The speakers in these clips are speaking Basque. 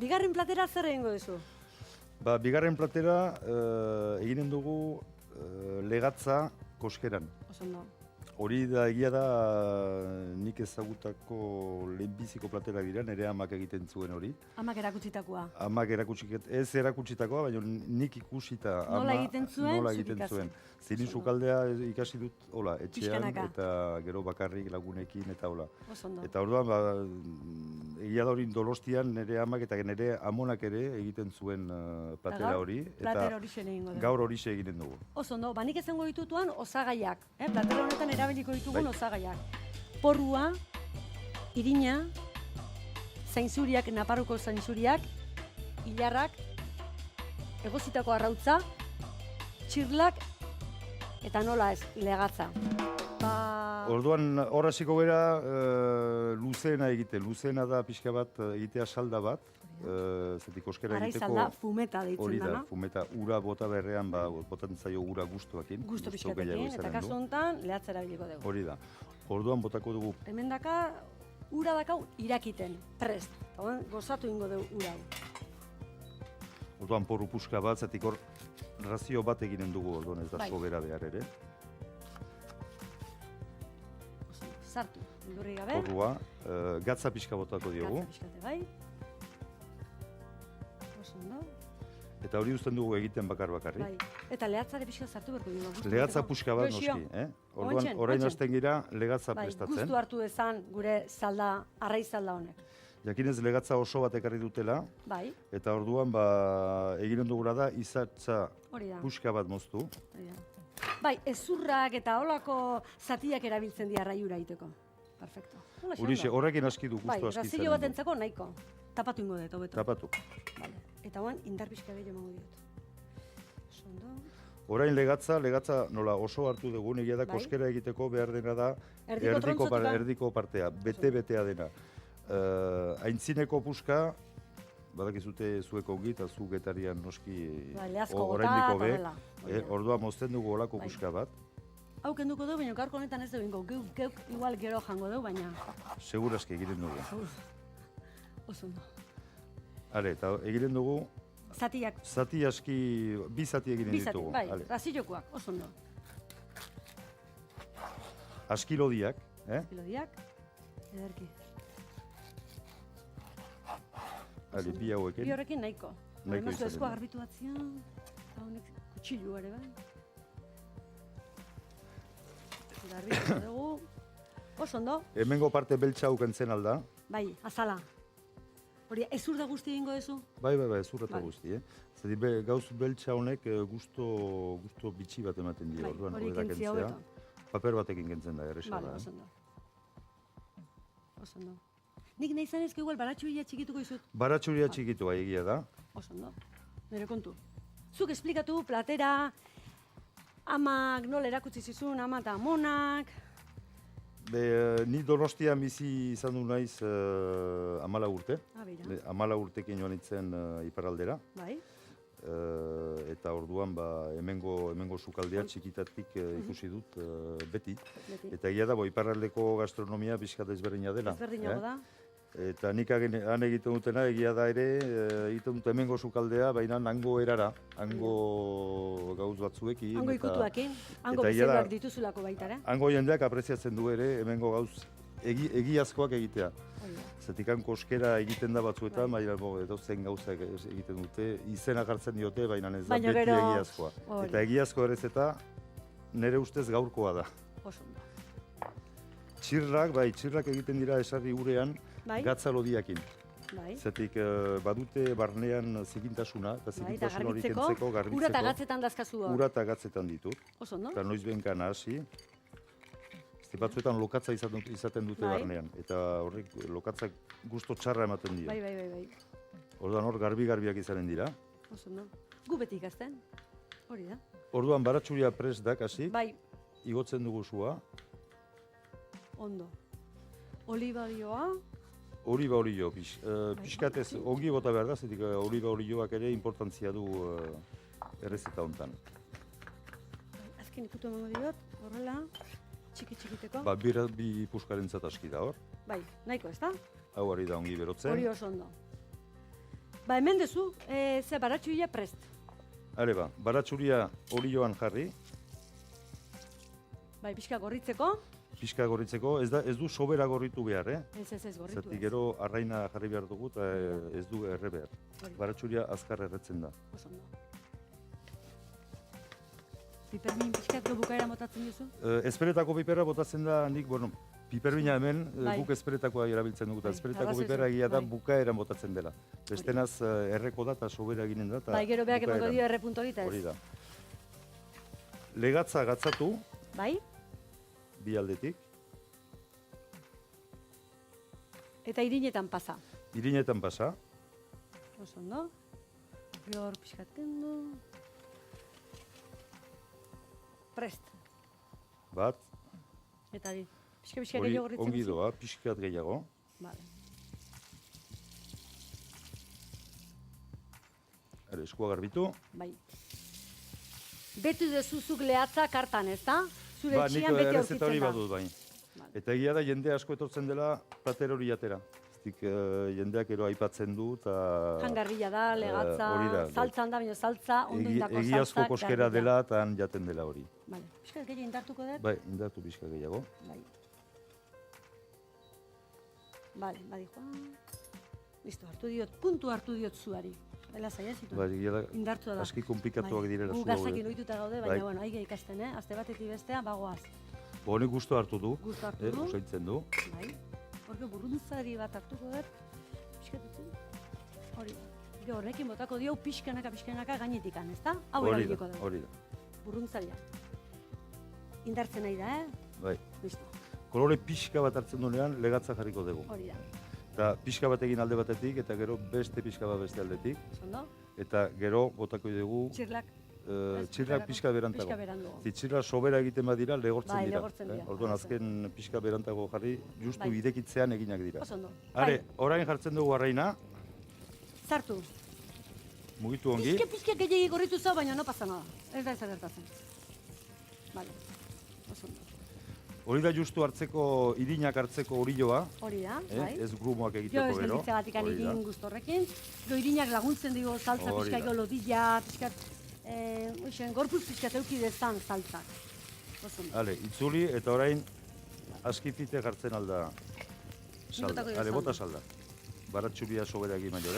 Bigarren platera zer egingo duzu? Bigarren platera eginen dugu legatza koskeran. Oso ondo. Hori da egia da nik ezagutako lehenbiziko platera dira, nire amak egiten zuen hori. Amak erakutsitakoa. Amak ez erakutsitakoa, baina nik ikusita Nola egiten zuen, nola zuk egiten ikasi. zuen. Zini sukaldea ikasi dut, hola, etxean, Pixkanaka. eta gero bakarrik lagunekin, eta hola. Oso ondo. Eta orduan, egia da hori Donostian nire amak eta nire amonak ere egiten zuen platera hori. Plater horixe egingo dugu. Gaur horixe egiten dugu. Oso ondo, nik esango ditutuan osagaiak. Platera honetan erabiliko ditugun osagaiak. Porrua, irina, zainzuriak, Naparroko zainzuriak, hilarrak, egozitako arrautza, txirlak, eta nola ez, legatza. Orduan, hor hasiko gara luzeena egiten. Luzeena da pixka bat egitea salda bat. Zetik koskera egiteko... Araisalda, fumeta deitzen hori da, dana. fumeta ura bota berrean, botatzen zaio ura gustuakin. Gusto pixkatekin, eta kasu honetan lehatza erabiliko dugu. Hori da. Orduan botako dugu... Hemen daka, ura dakau irakiten, prest. Eta gozatu ingo dugu ura hau. Orduan porru puska bat, zetik hor razio bat eginen dugu, orduan ez da sobera behar ere. Sartu, indurri gabe. Porrua, gatza pixka botako diogu. Gatza pixkate, bai. Oso ondo. Eta hori uzten dugu egiten bakarrik. Bai. Eta lehatzare pixka sartu berko dugu. Legatza puska bat noski, Orduan, orain hasten gira legatza prestatzen. Gustu hartu dezan gure salda, arraizalda honek. Jakinez legatza oso bat ekarri dutela. Bai. Eta orduan, eginen dugula da, izatza puska bat moztu. Bai, ezurrak eta holako zatiak erabiltzen dira raiura egiteko. Perfecto. Horrekin aski du, gustu aski zen. Bai, razio bat entzako nahiko. Tapatu ingo dut, hobeto. Tapatu. Eta hoan, indar pixka gehiago emango diot. Ondo. Orain legatza nola oso hartu dugu, egia da koskera egiteko behar dena da erdiko partea, bete-betea dena. Aintzineko puska, badakizute zueko ongi eta zu getarian noski oraindiko be, orduan mozten dugu olako puska bat. Hau kenduko dugu, baina gaurko honetan ez dugu, geuk igual gero jango dugu, baina... Segurazki egiten dugu. Oso ondo. Hale, eta egiten dugu... Zatiak. Zati aski, bi zati egiten ditugu. Bi zati, bai, raziokoak, oso ondo. Askilodiak, Askilodiak, ederki. Hale, bi hauekin. Bi horrekin nahiko. Nahiko izaten. Eskoa garbitu batzian, eta honek kutxilu ere, bai. Garbitu dugu. Oso ondo. Hemengo parte beltza ukentzen alda. Bai, azala. Hori, ezur da guzti egingo duzu? Bai, ezur eta guzti, Zedi, gauz beltza honek gusto bitxi bat ematen dira. Hori kentzia hobeto. Paper batekin kentzen da, erresa da. Bale, oso ondo. Oso ondo. Nik nahi zanezko igual baratxuria txikituko izut? Baratxuria txikitu egia da. Oso ondo. Nire kontu. Zuk esplikatu platera, amak nola erakutsi zizun, ama eta amonak... Ni Donostian bizi izan du naiz 14 urte. 14 urtekin joan nintzen iparraldera. Bai. Eta orduan hemengo sukaldea txikitatik ikusi dut beti. Eta egia da, iparraldeko gastronomia pixkat ezberdina dela. Ezberdinago da. Eta nik han egiten dutena, egia da ere, egiten dut hemengo sukaldea, baina hango erara, hango gauz batzuekin. Hango ikutuekin, hango bezeroak dituzulako baita, hango jendeak apreziatzen du ere, hemengo gauz egiazkoak egitea. Zetik hanko koskera egiten da batzuetan, baina edozen gauzak egiten dute, izena jartzen diote, baina ez da beti egiazkoa. Eta egiazko ere eta nire ustez gaurkoa da. Oso ondo. Txirrak egiten dira esarri urean, gatza lodiakin. Zetik badute barnean zikintasuna, eta zikintasun hori kentzeko, garbitzeko. Ura eta gatzetan dazkazu hor. Ura eta gatzetan ditut. Oso ondo. Eta noiz benkana hasi. Batzuetan lokatza izaten dute barnean. Eta horrek lokatzak gusto txarra ematen dira. Bai. Orduan hor garbiak izanen dira. Oso ondo. Gu beti ikazten. Hori da. Orduan baratxuria prest dak hasi. Bai. Igotzen dugu zua. Ondo. Oliba olioa. Oliba olio, pixkatez ongi bota behar da, zetik oliba olioak ere importantzia du errezeta hontan. Azken ikutu emango diot, horrela, txiki-txikiteko. Bi puskarentzat aski da hor. Bai, nahiko ez da? Hau ari da ongi berotzen. Hori oso ondo. Ba, hemen dezu, ze baratxuria prest. Hale ba, baratxuria olioan jarri, Bai, pixka gorritzeko. pixka gorritzeko, ez du sobera gorritu behar, Ez, gorritu Zati gero arraina jarri behar dugu eta ez du erre behar. Baratxuria azkar erretzen da. Oso ondo. Pipermin pixkat bukaera motatzen duzu? Esperetako piperra botatzen da, nik, piperbina hemen guk esperetakoa erabiltzen dugu, eta esperetako piperra egia da bukaeran botatzen dela. Bestenaz erreko da eta sobera eginen da. Bai, gero beak emango dio erre punto egita ez. Hori da. Legatza gatzatu. Bai. Bi aldetik. Eta irinetan pasa. Irinetan pasa. Oso ondo. Hor pixkat kendu. Prest. Bat. Eta di. Pixka gehiago gorritzen. Ongi doa, pixkat gehiago. Vale. Eskua garbitu. Bai. Betu dezuzuk lehatza kartan, ez da? Zure etxian nik beti errezeta hori aurkitzen da. badut bain. Eta egia da jende asko etortzen dela plater hori atera. Jendeak ero aipatzen du eta... Jangarbila da, legatza, saltzan da, baina saltza, ondo indako saltza. Egiazko koskera dela eta han jaten dela hori. Vale. Pixka gehiago indartuko dut? Bai, indartu pixka gehiago. Bai. Vale, badi joan. Listo, puntu hartu diot zuari. Bela zaila zitu. Bai, indartu da. Aski komplikatuak direla zu. Gazaki noituta gaude, baina, bueno, aige ikasten, azte batetik bestea, bagoaz. Honek gustu hartu du. Gustu hartu du. Osaitzen du. Bai. Horko burruntzari bat hartuko dut. Pixkatutzen. Hori da. Gero horrekin botako dio pixkanaka gainetikan, ezta? Hau erabiliko dugu. Hori da. Burruntzaria. Indartzen nahi da, Bai. Listo. Kolore pixka bat hartzen duenean legatza jarriko dugu. Hori da. Eta pixka bat egin alde batetik, eta gero beste pixka bat beste aldetik. Zondo? Eta gero botako dugu... Txirrak pixka berantago. Txirra sobera egiten badira legortzen dira. Orduan azken pixka berantago jarri, justu idekitzean eginak dira. Hare, orain jartzen dugu arraina. Sartu. Mugitu ongi. Pixka gehiagi gorritu zau, baina no pasa nada. Ez da ez agertatzen. Vale. Oso ondo. Hori da justu hartzeko, irinak hartzeko orilloa. Hori da, bai. Ez grumoak egiteko gero. Jo, ez gelditzagatik egin guztorrekin. Jo, irinak laguntzen digo saltza pixka ego lodilla, pixkat... gorpuz pixkat euki dezan saltzak. Hale, itzuli eta orain askifite jartzen alda salda. Hale, bota salda. Baratxuria sobera egin maio,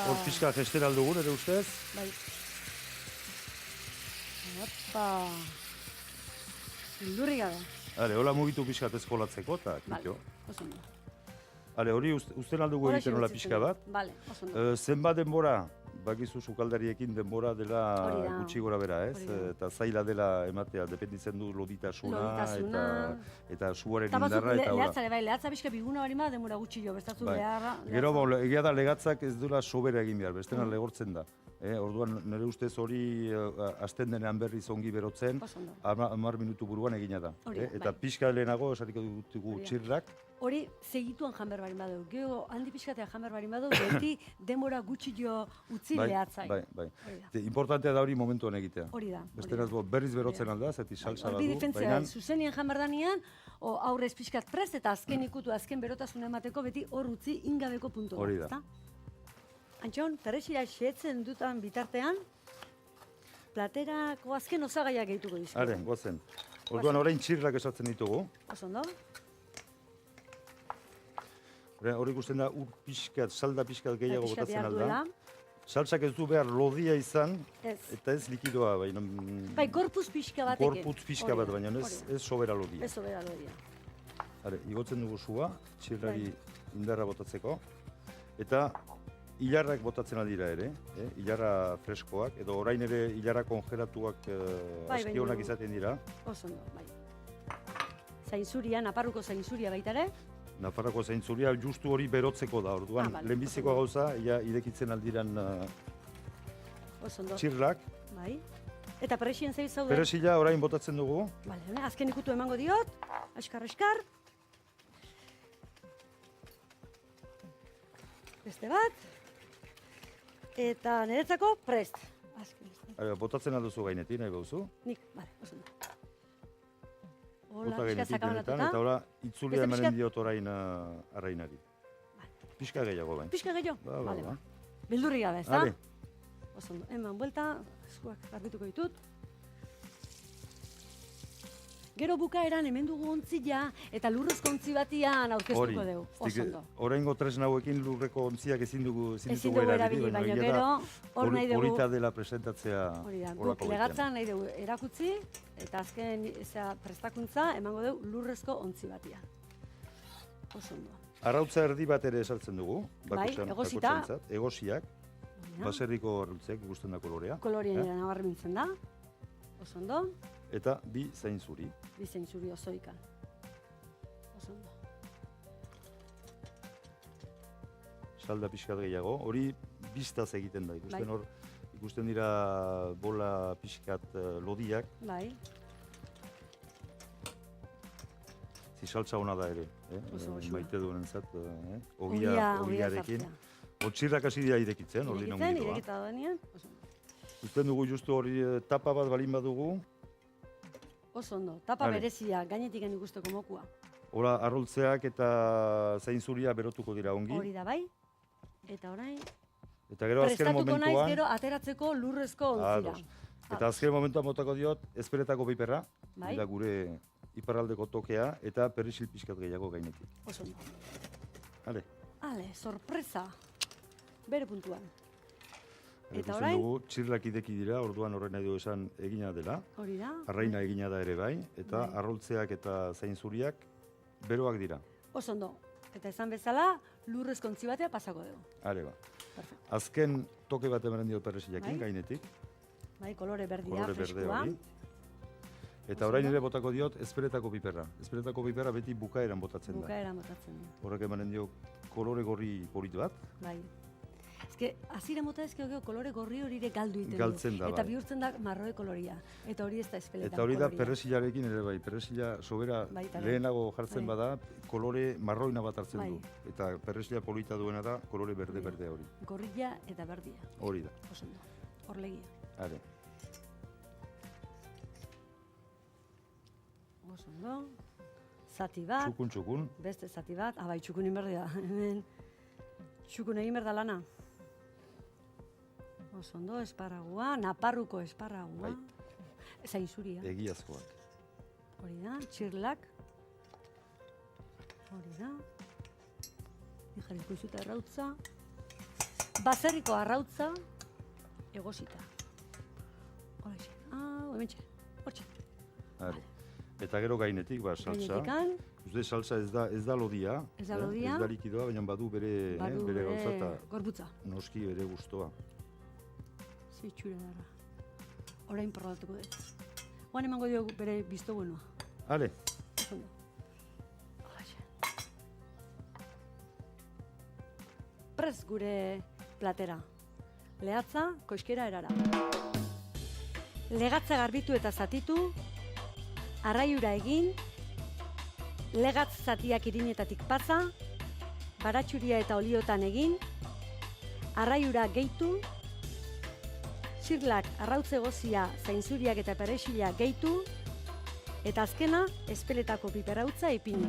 Hor pixka gestera aldugun, ere ustez? Bai. Opa. Lurri gabe. Hale, hola mugitu pixkat eskolatzeko eta kitio. Oso ondo. Hale, hori usten aldugu egiten hola pixka bat. Bale, oso ondo. Zenbat denbora, bakizu sukaldariekin denbora dela gutxi gora bera, ez? Eta zaila dela ematea, dependitzen du loditasuna eta suaren indarra eta hola. Lehatzare, bai, lehatza pixka biguna hori ma, denbora gutxi jo, bestazu beharra. Gero, egia da legatzak ez duela sobera egin behar, bestena legortzen da. Orduan, nire ustez hori hasten denean berriz ongi berotzen, 10 minutu buruan egina da. Eta pixka lehenago, esariko dugu txirrak. Hori, segituan janber barin badu. Gero, handi pixkatea janber barin badu, beti denbora gutxi jo utzi lehatzai. Bai. Importantea da hori momentuan egitea. Hori da. Bestenaz berriz berotzen alda, zeti salsa badu. Hori difentzia, zuzenien janber danean, aurrez pixkat prest eta azken ikutu, azken berotasun emateko, beti hor utzi ingabeko puntu. Hori da. Antxon, Teresira xeetzen dutan bitartean, platerako azken osagaiak gehituko dizko. Haren, gozen. Orduan orain txirrak esatzen ditugu. Oso ondo. Hori ikusten da ur pixkat, salda pixkat gehiago botatzen alda. Saltsak ez du behar lodia izan, eta ez likidoa. Bai, gorpuz pixka batekin. Gorpuz pixka bat, baina ez sobera lodia. Ez sobera lodia. Igotzen dugu sua, txirrari indarra botatzeko. Eta hilarrak botatzen aldira ere, hilarra freskoak, edo orain ere hilarra kongelatuak askionak izaten dira. Oso ondo, bai. Zainzuria, Naparruko zainzuria baita ere. Nafarroko zaintzuria justu hori berotzeko da, orduan lehenbiziko gauza, irekitzen aldiran txirrak. Bai. Eta peresien zeiz zaude? Peresila orain botatzen dugu. Azken ikutu emango diot, askar. Beste bat. Eta niretzako prest. Botatzen alduzu gainetik, nahi bauzu? Nik, bale, oso. Hola, bota pixka genetik sakabanatuta. benetan, eta ora itzulia Beste emanen pixkat? diot orain arrainari. Pixka gehiago bain. Pixka gehiago? Ba. Vale, ba. Beldurri gabe, ezta? Ale, Oso ondo, eman buelta, eskuak garbituko ditut. Gero bukaeran hemen dugu ontzia eta lurrezko ontzi batian hori. aurkeztuko dugu. Oso ondo. Oraingo tresna hauekin lurreko ontziak ezin dugu Ezin dugu erabili, baina egia gero da, hor nahi dugu. polita dela presentatzea Hori da, horako guk legatza nahi dugu erakutsi eta azken prestakuntza emango dugu lurrezko ontzi batia. Oso ondo. Arrautza erdi bat ere esartzen dugu, Bai, egosita. bakotxentzat, egosiak, Hori da. baserriko arrautzeak ikusten da kolorea, Kolorien nabarmentzen da. Oso ondo. eta bi zain zuri. Bizein zuri osoikan. Oso ondo. Salda pixkat gehiago, hori biztaz egiten da, Bai. ikusten dira bola pixkat lodiak, Bai, saltza ona da ere, Oso goxua. maite duenentzat, ogia ogiarekin. sartzea. Otxirrak hasi dira irekitzen, hori Irekitzen, irekita denean. Oso ondo. Ikusten dugu justu hori tapa bat balin badugu, Oso ondo. Tapa Vale. berezia, gainetik gen ikusteko mokua. ora arroltzeak eta zain zuria berotuko dira ongi. Hori da bai. Eta orain, Eta gero azken prestatuko naiz momentuan, gero ateratzeko lurrezko ontzira. ados. Eta azken momentuan botako diot, ezperetako piperra, Bai. dira gure iparraldeko tokea, eta perrisil pixkat gehiago gainetik. Oso ondo. Hale, Ale, sorpresa. Bere puntuan. Eta ikusten orain? dugu, txirlak ideki dira, orduan horren nahi du esan egina dela, Hori da. arraina egina da ere bai, eta Bai. arroltzeak eta zain zuriak beroak dira. Oso ondo. Eta esan bezala, lurrezko ontzi batea pasako dugu. Hale ba. Perfecto. Azken toke bat emanen dio perresilakin Bai. gainetik, Bai, kolore berdia, kolore berde freskua. hori. Eta Oso orain ondo. ere botako diot, ezperetako piperra. Ezperetako piperra beti bukaeran botatzen da. Bukaera motatzen du. Horrek emanen dio kolore gorri polit bat, Bai. Ezke, azira mota ezke gero kolore gorri hori ere galdu egiten du. Galtzen da, Eta bai. bihurtzen da marroe koloria. Eta hori ez da espeletan eta hori da koloria. perresilarekin ere bai. Perresila sobera Baita ere. lehenago jartzen Bai. bada, kolore marroina bat hartzen Bai. du. Eta perresila polita duena da, kolore Hori da. berde hori. Gorrilla eta berdia. Hori da. Oso ondo. Horlegia. Hale. Oso ondo. Zati bat, Txukun, txukun. beste zati bat. Bai, txukun egin behar da. Hemen txukun egin behar da lana. Oso ondo, esparragua, naparruko esparragua. Bai. Zain zuria. Egiazkoak. Hori da, txirlak. Hori da. Jarriko izuta arrautza. Baserriko arrautza, egosita. Horrexe. Hementxe. Hortxe. Hale. Eta gero gainetik, ba, salsa. Gainetikan, Uste salsa ez da lodia. Ez da lodia. Ez da likidoa, baina badu bere, badu bere gauza eta gorbutza. noski bere gustoa. Zeitxura dara. Orain probatuko dut. Oan emango diogu bere bizto buenoa. Hale, Oso ondo. Horrexe. Prez gure platera. Lehatza, koiskera erara. Legatza garbitu eta zatitu, arraiura egin, legatz zatiak irinetatik pasa, baratxuria eta oliotan egin, arraiura gehitu, txirlak arrautze gozia, zainzuriak eta perexila gehitu, eta azkena, espeletako piperrautza ipini.